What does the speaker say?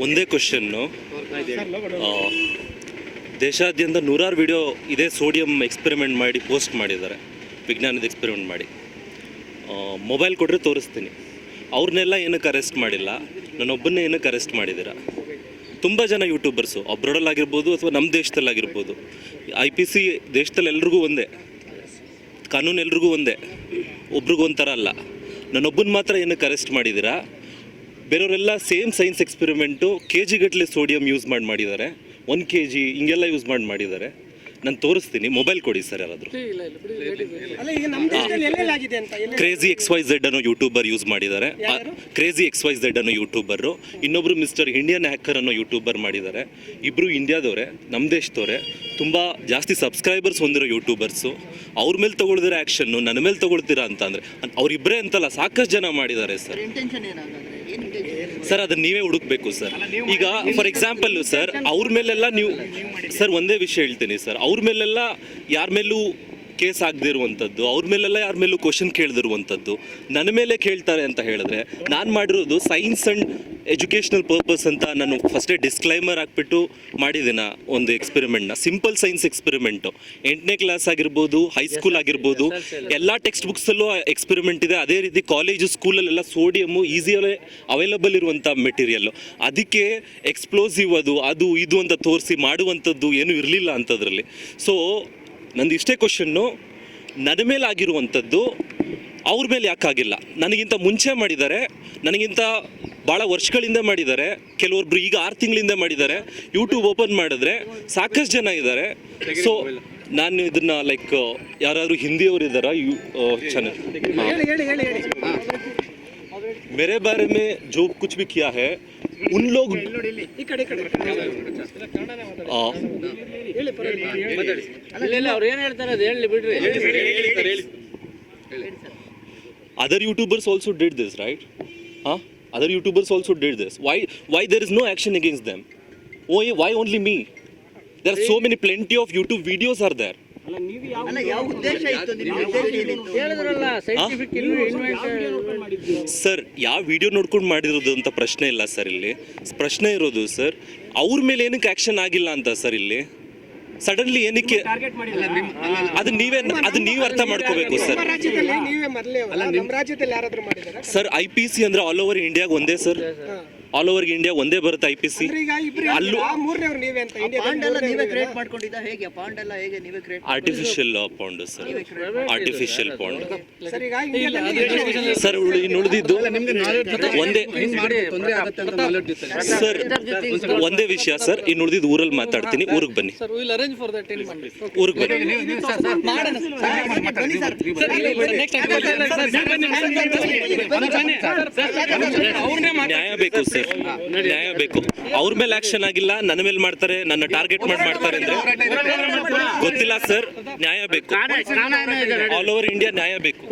ಒಂದೇ ಕ್ವಶನ್ನು, ದೇಶಾದ್ಯಂತ ನೂರಾರು ವಿಡಿಯೋ ಇದೇ ಸೋಡಿಯಂ ಎಕ್ಸ್ಪೆರಿಮೆಂಟ್ ಮಾಡಿ ಪೋಸ್ಟ್ ಮಾಡಿದ್ದಾರೆ, ವಿಜ್ಞಾನದ ಎಕ್ಸ್ಪೆರಿಮೆಂಟ್ ಮಾಡಿ. ಮೊಬೈಲ್ ಕೊಟ್ಟರೆ ತೋರಿಸ್ತೀನಿ. ಅವ್ರನ್ನೆಲ್ಲ ಏನಕ್ಕೆ ಅರೆಸ್ಟ್ ಮಾಡಿಲ್ಲ, ನನ್ನೊಬ್ಬನ್ನೇ ಏನಕ್ಕೆ ಅರೆಸ್ಟ್ ಮಾಡಿದ್ದೀರಾ? ತುಂಬ ಜನ ಯೂಟ್ಯೂಬರ್ಸು ಅಬ್ರಾಡಲ್ಲಾಗಿರ್ಬೋದು ಅಥವಾ ನಮ್ಮ ದೇಶದಲ್ಲಾಗಿರ್ಬೋದು, IPC ದೇಶದಲ್ಲಿ ಎಲ್ರಿಗೂ ಒಂದೇ, ಕಾನೂನು ಎಲ್ರಿಗೂ ಒಂದೇ, ಒಬ್ರಿಗೂ ಒಂಥರ ಅಲ್ಲ. ನನ್ನೊಬ್ಬನ ಮಾತ್ರ ಏನಕ್ಕೆ ಅರೆಸ್ಟ್ ಮಾಡಿದ್ದೀರಾ? ಬೇರೆಯವರೆಲ್ಲ ಸೇಮ್ ಸೈನ್ಸ್ ಎಕ್ಸ್ಪೆರಿಮೆಂಟು KG ಗಟ್ಟಲೆ ಸೋಡಿಯಂ ಯೂಸ್ ಮಾಡಿದ್ದಾರೆ, 1 kg ಹಿಂಗೆಲ್ಲ ಯೂಸ್ ಮಾಡಿದ್ದಾರೆ. ನಾನು ತೋರಿಸ್ತೀನಿ, ಮೊಬೈಲ್ ಕೊಡಿ ಸರ್ ಯಾರಾದರೂ. ಕ್ರೇಜಿ XYZ ಅನ್ನೋ ಯೂಟ್ಯೂಬರ್ ಯೂಸ್ ಮಾಡಿದ್ದಾರೆ, ಕ್ರೇಜಿ XYZ ಅನ್ನೋ ಯೂಟ್ಯೂಬರು, ಇನ್ನೊಬ್ಬರು ಮಿಸ್ಟರ್ ಇಂಡಿಯನ್ ಹ್ಯಾಕರ್ ಅನ್ನೋ ಯೂಟ್ಯೂಬರ್ ಮಾಡಿದ್ದಾರೆ. ಇಬ್ಬರು ಇಂಡಿಯಾದವರೇ, ನಮ್ಮ ದೇಶದವರೇ, ತುಂಬ ಜಾಸ್ತಿ ಸಬ್ಸ್ಕ್ರೈಬರ್ಸ್ ಹೊಂದಿರೋ ಯೂಟ್ಯೂಬರ್ಸು. ಅವ್ರ ಮೇಲೆ ತೊಗೊಳ್ದಿರೋ ಆ್ಯಕ್ಷನ್ನು ನನ್ನ ಮೇಲೆ ತೊಗೊಳ್ತೀರಾ ಅಂತ ಅಂದರೆ ಅವರಿಬ್ಬರೇ ಅಂತಲ್ಲ, ಸಾಕಷ್ಟು ಜನ ಮಾಡಿದ್ದಾರೆ ಸರ್. ಸರ್ ಅದನ್ನು ನೀವೇ ಹುಡುಕ್ಬೇಕು ಸರ್. ಈಗ ಫಾರ್ ಎಕ್ಸಾಂಪಲ್ಲು ಸರ್, ಅವ್ರ ಮೇಲೆಲ್ಲ ನೀವು ಸರ್ ಒಂದೇ ವಿಷಯ ಹೇಳ್ತೀನಿ ಸರ್, ಅವ್ರ ಮೇಲೆಲ್ಲ ಯಾರ ಮೇಲೂ ಕೇಸ್ ಆಗದಿರುವಂಥದ್ದು, ಅವ್ರ ಮೇಲೆಲ್ಲ ಯಾರ ಮೇಲೂ ಕ್ವಶನ್ ಕೇಳದಿರುವಂಥದ್ದು ನನ್ನ ಮೇಲೆ ಕೇಳ್ತಾರೆ ಅಂತ ಹೇಳಿದ್ರೆ, ನಾನು ಮಾಡಿರೋದು ಸೈನ್ಸ್ ಆ್ಯಂಡ್ ಎಜುಕೇಷ್ನಲ್ ಪರ್ಪಸ್ ಅಂತ ನಾನು ಫಸ್ಟೇ ಡಿಸ್ಕ್ಲೈಮರ್ ಹಾಕ್ಬಿಟ್ಟು ಮಾಡಿದ್ದೀನ ಒಂದು ಎಕ್ಸ್ಪೆರಿಮೆಂಟ್ನ. ಸಿಂಪಲ್ ಸೈನ್ಸ್ ಎಕ್ಸ್ಪೆರಿಮೆಂಟು, 8ನೇ ಕ್ಲಾಸ್ ಆಗಿರ್ಬೋದು, ಹೈಸ್ಕೂಲ್ ಆಗಿರ್ಬೋದು, ಎಲ್ಲ ಟೆಕ್ಸ್ಟ್ ಬುಕ್ಸಲ್ಲೂ ಎಕ್ಸ್ಪೆರಿಮೆಂಟ್ ಇದೆ. ಅದೇ ರೀತಿ ಕಾಲೇಜು ಸ್ಕೂಲಲ್ಲೆಲ್ಲ ಸೋಡಿಯಮ್ಮು ಈಸಿಯಲ್ಲೇ ಅವೈಲಬಲ್ ಇರುವಂಥ ಮೆಟೀರಿಯಲ್ಲು. ಅದಕ್ಕೆ ಎಕ್ಸ್ಪ್ಲೋಸಿವ್ ಅದು ಇದು ಅಂತ ತೋರಿಸಿ ಮಾಡುವಂಥದ್ದು ಏನೂ ಇರಲಿಲ್ಲ ಅಂಥದ್ರಲ್ಲಿ. ಸೊ ನಂದು ಇಷ್ಟೇ ಕ್ವಶನ್ನು, ನನ್ನ ಮೇಲೆ ಆಗಿರುವಂಥದ್ದು ಅವ್ರ ಮೇಲೆ ಯಾಕಾಗಿಲ್ಲ? ನನಗಿಂತ ಮುಂಚೆ ಮಾಡಿದ್ದಾರೆ, ನನಗಿಂತ ಭಾಳ ವರ್ಷಗಳಿಂದ ಮಾಡಿದ್ದಾರೆ, ಕೆಲವೊಬ್ರು ಈಗ 6 ತಿಂಗಳಿಂದ ಮಾಡಿದ್ದಾರೆ. ಯೂಟ್ಯೂಬ್ ಓಪನ್ ಮಾಡಿದ್ರೆ ಸಾಕಷ್ಟು ಜನ ಇದ್ದಾರೆ. ಸೊ ನಾನು ಇದನ್ನು ಲೈಕ್ ಯಾರಾದರೂ ಹಿಂದಿಯವರು ಇದ್ದಾರಾ ಚಾನಲ್? मेरे बारे में जो कुछ भी किया है उन लोग other YouTubers also did this, right? Other YouTubers also did this. Why there is no action against them? Why only me? There are so many plenty of YouTube videos are there. Sir ಯಾವ video ನೋಡ್ಕೊಂಡು ಮಾಡಿರೋದು ಅಂತ ಪ್ರಶ್ನೆ ಇಲ್ಲ sir. ಇಲ್ಲಿ ಪ್ರಶ್ನೆ ಇರೋದು sir, ಅವ್ರ ಮೇಲೆ ಏನಕ್ಕೆ ಆ್ಯಕ್ಷನ್ ಆಗಿಲ್ಲ ಅಂತ ಸರ್. ಇಲ್ಲಿ ಸಡನ್ಲಿ ಏನಕ್ಕೆ ಅದು ನೀವೇ ಅರ್ಥ ಮಾಡ್ಕೋಬೇಕು ಸರ್. ಸರ್ IPC ಅಂದ್ರೆ ಆಲ್ ಓವರ್ ಇಂಡಿಯಾಗ ಒಂದೇ ಸರ್, ಆಲ್ ಓವರ್ ಇಂಡಿಯಾ ಒಂದೇ ಬರುತ್ತೆ IPC. ಅಲ್ಲೂ artificial pond sir, artificial pond sir. ಇನ್ನು ಉಳಿದಿದ್ದು ಒಂದೇ ಸರ್, ಒಂದೇ ವಿಷಯ ಸರ್. ಇನ್ನು ಉಳಿದಿದ್ದು ಊರಲ್ಲಿ ಮಾತಾಡ್ತೀನಿ, ಊರಿಗೆ ಬನ್ನಿ, ಊರಿಗೆ ಬನ್ನಿ. ನ್ಯಾಯ ಬೇಕು ಸರ್, ನ್ಯಾಯ ಬೇಕು. ಅವ್ರ ಮೇಲೆ ಆಕ್ಷನ್ ಆಗಿಲ್ಲ, ನನ್ನ ಮೇಲೆ ಮಾಡ್ತಾರೆ, ನನ್ನ ಟಾರ್ಗೆಟ್ ಮಾಡ್ತಾರೆ ಅಂದ್ರೆ ಗೊತ್ತಿಲ್ಲ ಸರ್. ನ್ಯಾಯ ಬೇಕು, ಆಲ್ ಓವರ್ ಇಂಡಿಯಾ ನ್ಯಾಯ ಬೇಕು.